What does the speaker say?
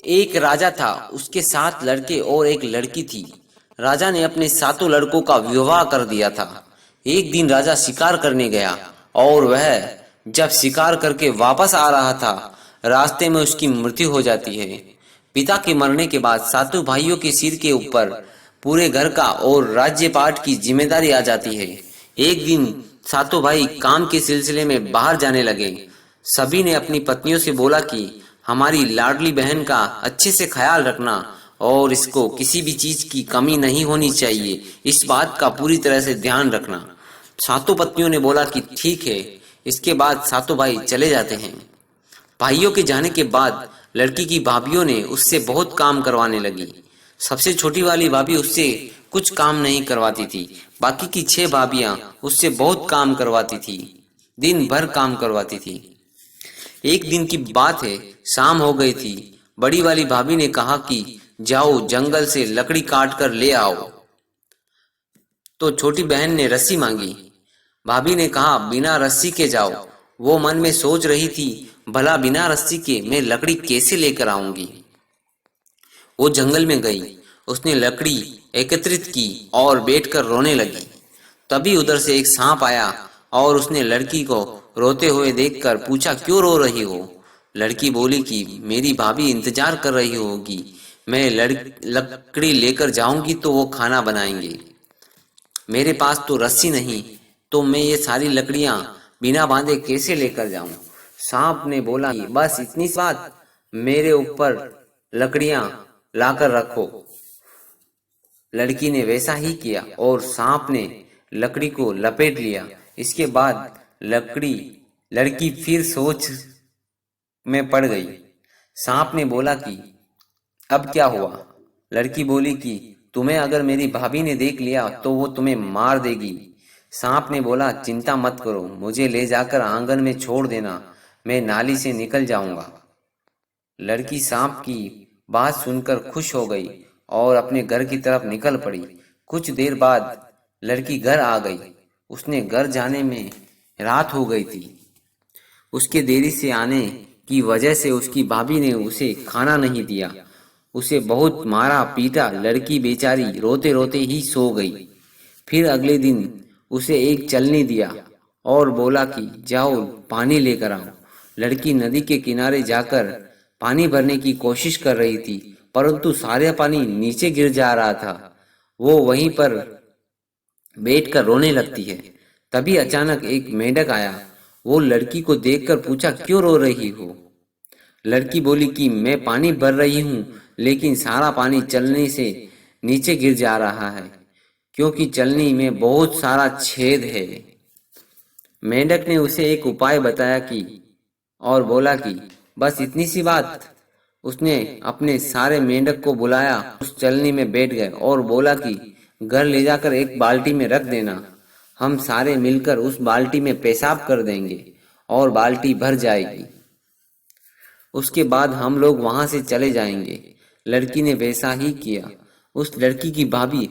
एक राजा था, उसके 7 लड़के और एक लड़की थी। राजा ने अपने 7 लड़कों का विवाह कर दिया था। एक दिन राजा शिकार करने गया और वह जब शिकार करके वापस आ रहा था, रास्ते में उसकी मृत्यु हो जाती है। पिता के मरने के बाद 7 भाइयों के सिर के ऊपर पूरे घर का और राज्यपाट की जिम्मेदारी आ जाती है। एक दिन 7 भाई काम के सिलसिले में बाहर जाने लगे। सभी ने अपनी पत्नियों से बोला कि हमारी लाडली बहन का अच्छे से ख्याल रखना और इसको किसी भी चीज की कमी नहीं होनी चाहिए, इस बात का पूरी तरह से ध्यान रखना। 7 पत्नियों ने बोला कि ठीक है। इसके बाद 7 भाई चले जाते हैं। भाइयों के जाने के बाद लड़की की भाभियों ने उससे बहुत काम करवाने लगी। सबसे छोटी वाली भाभी उससे कुछ काम नहीं करवाती थी। बाकी की 6 भाभियां उससे बहुत काम करवाती थी, दिन भर काम करवाती थी। एक दिन की बात है, शाम हो गई थी। बड़ी वाली भाभी ने कहा कि जाओ जंगल से लकड़ी काट कर ले आओ। तो छोटी बहन ने रस्सी मांगी। भाभी ने कहा बिना रस्सी के जाओ। वो मन में सोच रही थी, भला बिना रस्सी के मैं लकड़ी कैसे लेकर आऊंगी। वो जंगल में गई, उसने लकड़ी एकत्रित की और बैठकर रोने लगी। तभी उधर से एक सांप आया और उसने लड़की को रोते हुए देखकर पूछा, क्यों रो रही हो। लड़की बोली कि मेरी भाभी इंतजार कर रही होगी, मैं लकड़ी लेकर जाऊंगी तो वो खाना बनाएंगे। मेरे पास तो रस्सी नहीं, तो मैं ये सारी लकड़ियां बिना बांधे कैसे लेकर जाऊं। सांप ने बोला कि बस इतनी सी बात, मेरे ऊपर लकड़ियां लाकर रखो। लड़की ने वैसा ही किया और सांप ने लकड़ी को लपेट लिया। इसके बाद लड़की फिर सोच में पड़ गई। सांप ने बोला कि अब क्या हुआ। लड़की बोली कि तुम्हें अगर मेरी भाभी ने देख लिया तो वो तुम्हें मार देगी। सांप ने बोला चिंता मत करो, मुझे ले जाकर आंगन में छोड़ देना, मैं नाली से निकल जाऊंगा। लड़की सांप की बात सुनकर खुश हो गई और अपने घर की तरफ निकल पड़ी। कुछ देर बाद लड़की घर आ गई। उसने घर जाने में रात हो गई थी। उसके देरी से आने की वजह से उसकी भाभी ने उसे खाना नहीं दिया। उसे बहुत मारा पीटा। लड़की बेचारी रोते रोते ही सो गई। फिर अगले दिन उसे एक चलनी दिया और बोला कि जाओ पानी लेकर आओ। लड़की नदी के किनारे जाकर पानी भरने की कोशिश कर रही थी, परंतु सारा पानी नीचे गिर जा रहा था। वो वहीं पर बैठकर रोने लगती है। तभी अचानक एक मेंढक आया। वो लड़की को देखकर पूछा, क्यों रो रही हो। लड़की बोली कि मैं पानी भर रही हूँ, लेकिन सारा पानी चलनी से नीचे गिर जा रहा है, क्योंकि चलनी में बहुत सारा छेद है। मेंढक ने उसे एक उपाय बताया कि और बोला कि बस इतनी सी बात। उसने अपने सारे मेंढक को बुलाया, उस चलनी में बैठ गए और बोला कि घर ले जाकर एक बाल्टी में रख देना। हम सारे मिलकर उस बाल्टी में पेशाब कर देंगे और बाल्टी भर जाएगी। उसके बाद हम लोग वहां से चले जाएंगे। लड़की ने वैसा ही किया। उस लड़की की भाभी